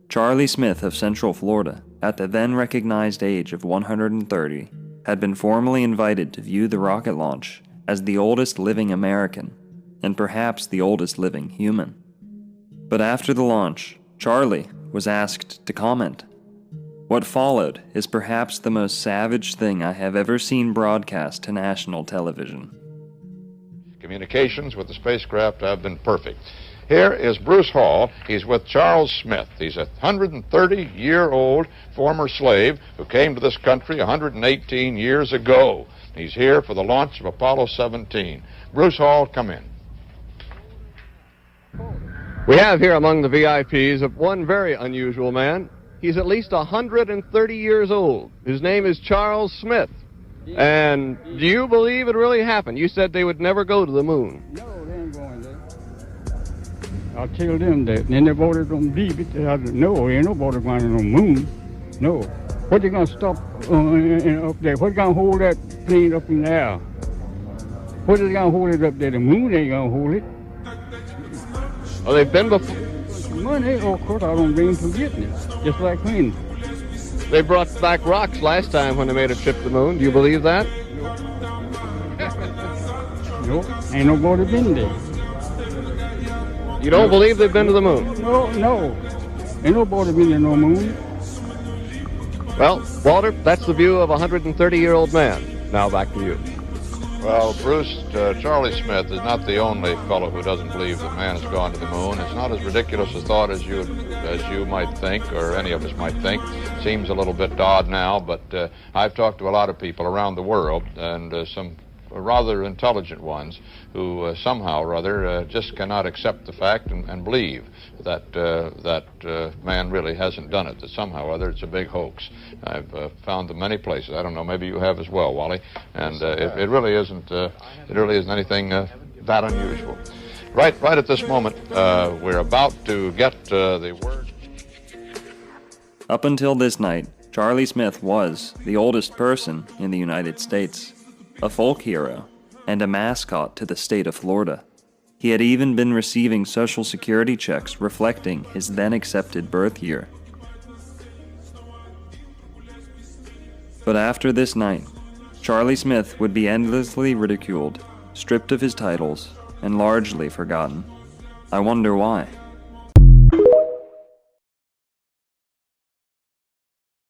Charlie Smith of Central Florida, at the then recognized age of 130, had been formally invited to view the rocket launch as the oldest living American, and perhaps the oldest living human. But after the launch, Charlie was asked to comment. What followed is perhaps the most savage thing I have ever seen broadcast to national television. Communications with the spacecraft have been perfect. Here is Bruce Hall. He's with Charles Smith. He's a 130-year-old former slave who came to this country 118 years ago. He's here for the launch of Apollo 17. Bruce Hall, come in. We have here among the VIPs one very unusual man. He's at least 130 years old. His name is Charles Smith. And do you believe it really happened? You said they would never go to the moon. No, they ain't going there. I tell them that. And then the voters don't believe it. I said, no, ain't nobody going to the moon. No. What they going to stop up there? What going to hold that plane up in the air? What is going to hold it up there? The moon ain't going to hold it. Oh, they've been before. Money, of course, I don't blame for getting it. Just like when. They brought back rocks last time when they made a trip to the moon. Do you believe that? No, ain't nobody been there. You don't believe they've been to the moon? No. Ain't nobody been to no moon. Well, Walter, that's the view of a 130-year-old man. Now back to you. Well, Bruce, Charlie Smith is not the only fellow who doesn't believe that man has gone to the moon. It's not as ridiculous a thought as you might think, or any of us might think. Seems a little bit odd now, but I've talked to a lot of people around the world, and some rather intelligent ones who somehow or other just cannot accept the fact and believe that man really hasn't done it, that somehow or other it's a big hoax. I've found them many places. I don't know, maybe you have as well, Wally, and it really isn't anything that unusual. Right at this moment, we're about to get the word. Up until this night, Charlie Smith was the oldest person in the United States, a folk hero, and a mascot to the state of Florida. He had even been receiving Social Security checks reflecting his then-accepted birth year. But after this night, Charlie Smith would be endlessly ridiculed, stripped of his titles, and largely forgotten. I wonder why.